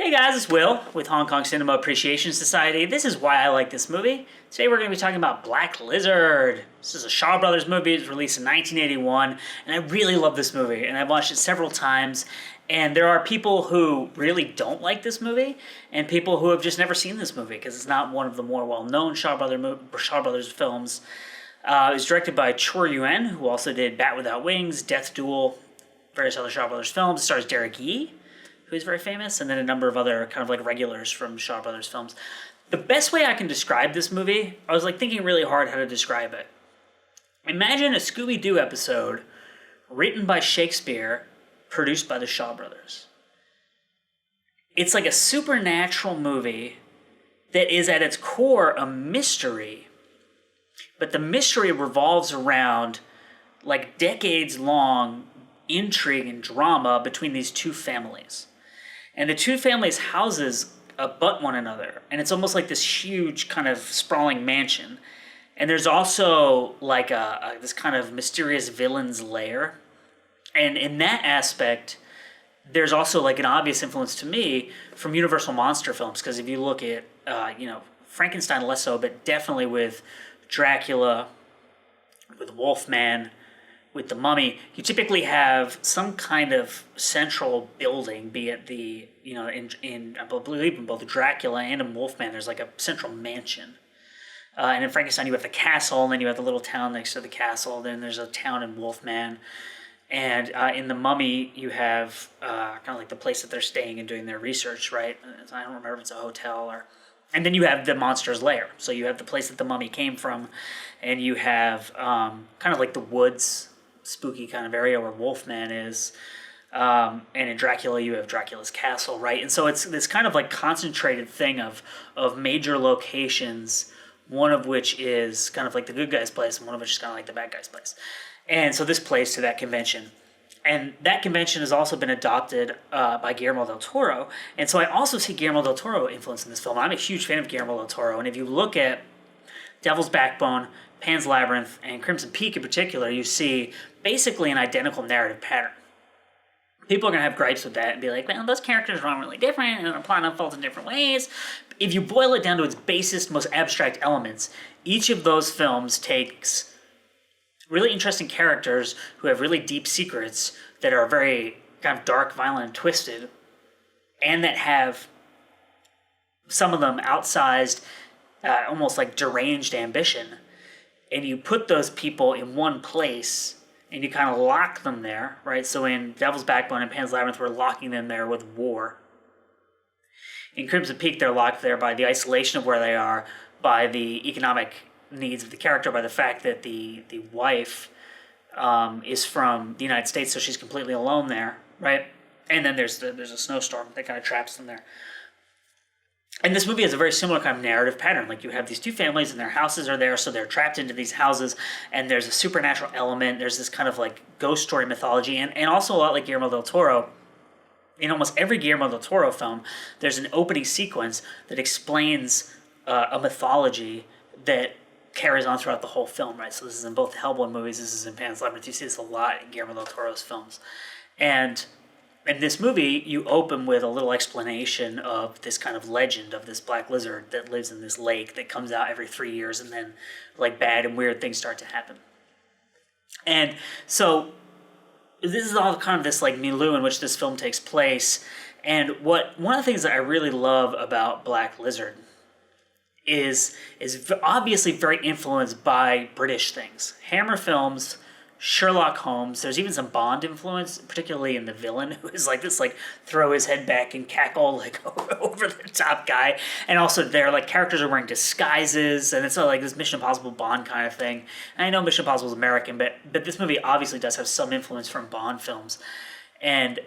Hey guys, it's Will with Hong Kong Cinema Appreciation Society. This is why I like this movie. Today we're going to be talking about Black Lizard. This is a Shaw Brothers movie. It was released in 1981, and I really love this movie, and I've watched it several times. And there are people who really don't like this movie, and people who have just never seen this movie because it's not one of the more well-known Shaw Brothers films. It was directed by Chor Yuen, who also did Bat Without Wings, Death Duel, various other Shaw Brothers films. It stars Derek Yee, who's very famous, and then a number of other kind of like regulars from Shaw Brothers films. The best way I can describe this movie, I was like thinking really hard how to describe it. Imagine a Scooby-Doo episode written by Shakespeare, produced by the Shaw Brothers. It's like a supernatural movie that is at its core a mystery, but the mystery revolves around like decades-long intrigue and drama between these two families. And the two families' houses abut one another. And it's almost like this huge kind of sprawling mansion. And there's also like this kind of mysterious villain's lair. And in that aspect, there's also like an obvious influence to me from Universal monster films. Because if you look at, Frankenstein less so, but definitely with Dracula, with Wolfman, with the Mummy, you typically have some kind of central building, be it in I believe in both Dracula and in Wolfman, there's like a central mansion. And in Frankenstein, you have the castle, and then you have the little town next to the castle. Then there's a town in Wolfman. And in the Mummy, you have kind of like the place that they're staying and doing their research, right? I don't remember if it's a hotel or... And then you have the monster's lair. So you have the place that the Mummy came from, and you have kind of like the woods, spooky kind of area where Wolfman is. And in Dracula, you have Dracula's castle, right? And so it's this kind of like concentrated thing of major locations, one of which is kind of like the good guy's place, and one of which is kind of like the bad guy's place. And so this plays to that convention. And that convention has also been adopted by Guillermo del Toro. And so I also see Guillermo del Toro influence in this film. I'm a huge fan of Guillermo del Toro. And if you look at Devil's Backbone, Pan's Labyrinth, and Crimson Peak in particular, you see basically an identical narrative pattern. People are going to have gripes with that and be like, well, those characters are all really different and the plot unfolds in different ways. If you boil it down to its basest, most abstract elements, each of those films takes really interesting characters who have really deep secrets that are very kind of dark, violent, and twisted, and that have some of them outsized, almost like deranged ambition. And you put those people in one place and you kind of lock them there, right? So in Devil's Backbone and Pan's Labyrinth, we're locking them there with war. In Crimson Peak, they're locked there by the isolation of where they are, by the economic needs of the character, by the fact that the wife is from the United States, so she's completely alone there, right? And then there's a snowstorm that kind of traps them there. And this movie has a very similar kind of narrative pattern. Like you have these two families and their houses are there, so they're trapped into these houses, and there's a supernatural element. There's this kind of like ghost story mythology, and also a lot like Guillermo del Toro. In almost every Guillermo del Toro film, there's an opening sequence that explains a mythology that carries on throughout the whole film, right? So this is in both Hellboy movies, this is in Pan's Labyrinth. You see this a lot in Guillermo del Toro's films. And in this movie, you open with a little explanation of this kind of legend of this black lizard that lives in this lake that comes out every 3 years, and then like bad and weird things start to happen. And so this is all kind of this like milieu in which this film takes place. And one of the things that I really love about Black Lizard is obviously very influenced by British things. Hammer films, Sherlock Holmes, there's even some Bond influence, particularly in the villain, who is like this, like, throw his head back and cackle, like, over the top guy. And also they're, like, characters are wearing disguises, and it's like this Mission Impossible Bond kind of thing. And I know Mission Impossible is American, but this movie obviously does have some influence from Bond films. And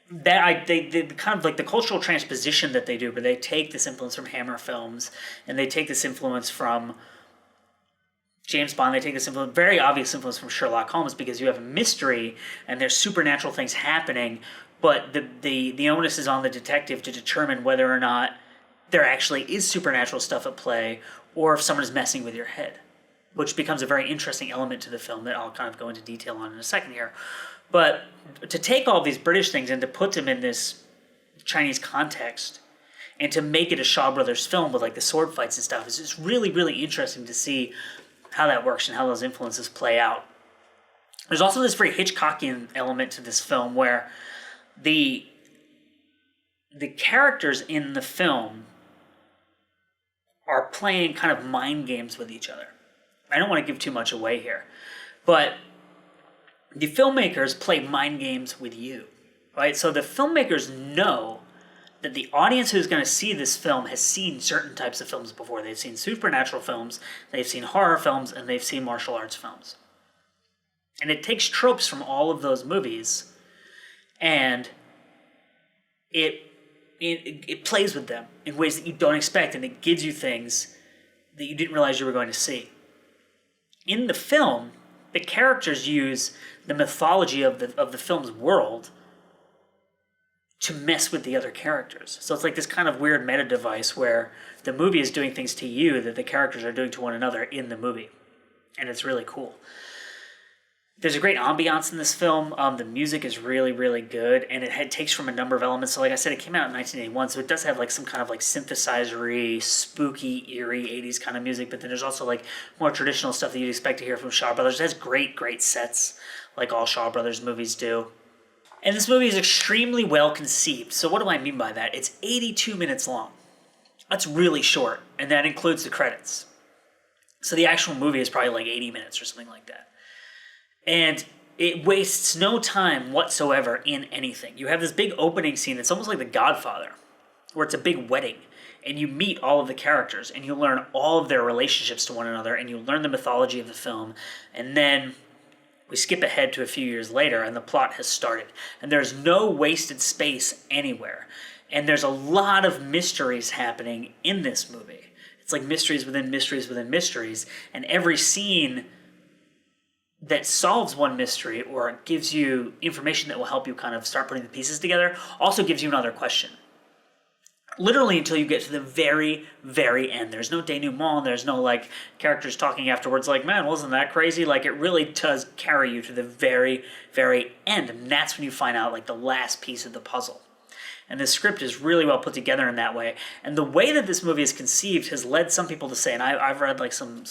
that they kind of like the cultural transposition that they do, where they take this influence from Hammer films, and they take this influence from James Bond, they take this influence, very obvious influence from Sherlock Holmes, because you have a mystery and there's supernatural things happening, but the onus is on the detective to determine whether or not there actually is supernatural stuff at play, or if someone is messing with your head, which becomes a very interesting element to the film that I'll kind of go into detail on in a second here. But to take all these British things and to put them in this Chinese context and to make it a Shaw Brothers film with like the sword fights and stuff is just really, really interesting to see how that works and how those influences play out. There's also this very Hitchcockian element to this film where the characters in the film are playing kind of mind games with each other. I don't want to give too much away here, but the filmmakers play mind games with you, right? So the filmmakers know that the audience who's going to see this film has seen certain types of films before. They've seen supernatural films, they've seen horror films, and they've seen martial arts films. And it takes tropes from all of those movies, and it plays with them in ways that you don't expect, and it gives you things that you didn't realize you were going to see. In the film, the characters use the mythology of the film's world to mess with the other characters. So it's like this kind of weird meta device where the movie is doing things to you that the characters are doing to one another in the movie. And it's really cool. There's a great ambiance in this film. The music is really, really good, and it takes from a number of elements. So like I said, it came out in 1981, so it does have like some kind of like synthesizer-y, spooky, eerie 80s kind of music, but then there's also like more traditional stuff that you'd expect to hear from Shaw Brothers. It has great, great sets, like all Shaw Brothers movies do. And this movie is extremely well conceived. So what do I mean by that? It's 82 minutes long. That's really short, and that includes the credits. So the actual movie is probably like 80 minutes or something like that. And it wastes no time whatsoever in anything. You have this big opening scene. It's almost like The Godfather, where it's a big wedding. And you meet all of the characters, and you learn all of their relationships to one another, and you learn the mythology of the film. And then we skip ahead to a few years later, and the plot has started. And there's no wasted space anywhere. And there's a lot of mysteries happening in this movie. It's like mysteries within mysteries within mysteries. And every scene that solves one mystery or gives you information that will help you kind of start putting the pieces together also gives you another question. Literally until you get to the very, very end. There's no denouement, there's no like characters talking afterwards like, man, wasn't that crazy? Like it really does carry you to the very, very end. And that's when you find out like the last piece of the puzzle. And the script is really well put together in that way. And the way that this movie is conceived has led some people to say, and I've read like some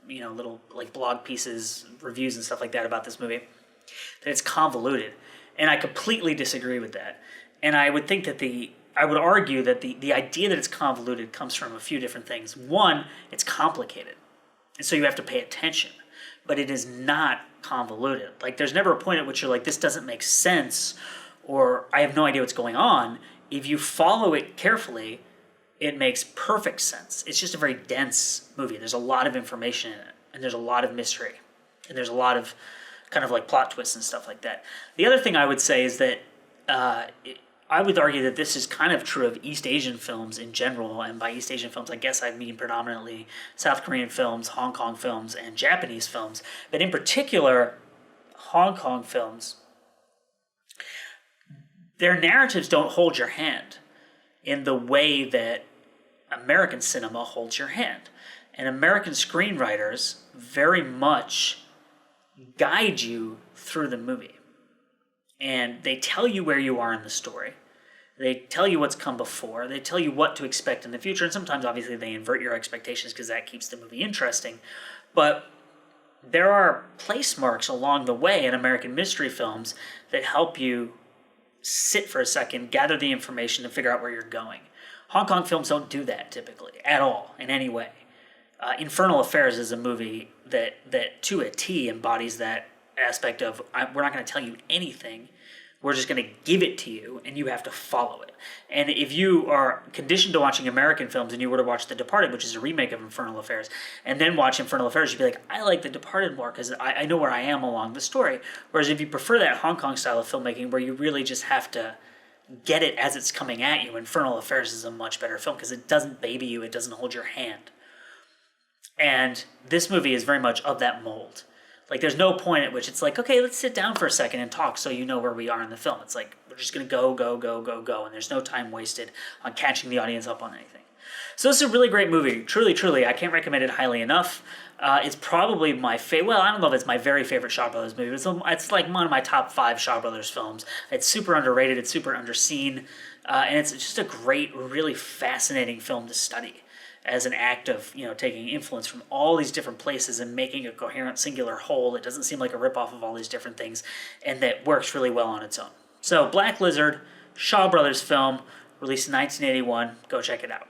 little like blog pieces, reviews and stuff like that about this movie, that it's convoluted. And I completely disagree with that. And I would think that I would argue that the idea that it's convoluted comes from a few different things. One, it's complicated. And so you have to pay attention. But it is not convoluted. Like there's never a point at which you're like, this doesn't make sense, or I have no idea what's going on. If you follow it carefully, it makes perfect sense. It's just a very dense movie. There's a lot of information in it, and there's a lot of mystery, and there's a lot of kind of like plot twists and stuff like that. The other thing I would say is that I would argue that this is kind of true of East Asian films in general, and by East Asian films, I guess I mean predominantly South Korean films, Hong Kong films, and Japanese films. But in particular, Hong Kong films, their narratives don't hold your hand in the way that American cinema holds your hand. And American screenwriters very much guide you through the movie. And they tell you where you are in the story. They tell you what's come before. They tell you what to expect in the future. And sometimes, obviously, they invert your expectations because that keeps the movie interesting. But there are place marks along the way in American mystery films that help you sit for a second, gather the information, and figure out where you're going. Hong Kong films don't do that typically, at all, in any way. Infernal Affairs is a movie that to a T embodies that aspect of, we're not going to tell you anything, we're just going to give it to you, and you have to follow it. And if you are conditioned to watching American films and you were to watch The Departed, which is a remake of Infernal Affairs, and then watch Infernal Affairs, you'd be like, I like The Departed more because I know where I am along the story. Whereas if you prefer that Hong Kong style of filmmaking where you really just have to get it as it's coming at you, Infernal Affairs is a much better film because it doesn't baby you, it doesn't hold your hand. And this movie is very much of that mold. Like, there's no point at which it's like, okay, let's sit down for a second and talk so you know where we are in the film. It's like, we're just going to go, and there's no time wasted on catching the audience up on anything. So this is a really great movie. Truly, truly, I can't recommend it highly enough. It's probably my favorite, well, I don't know if it's my very favorite Shaw Brothers movie. It's like one of my top 5 Shaw Brothers films. It's super underrated. It's super underseen. And it's just a great, really fascinating film to study as an act of, taking influence from all these different places and making a coherent, singular whole that doesn't seem like a ripoff of all these different things and that works really well on its own. So, Black Lizard, Shaw Brothers film, released in 1981. Go check it out.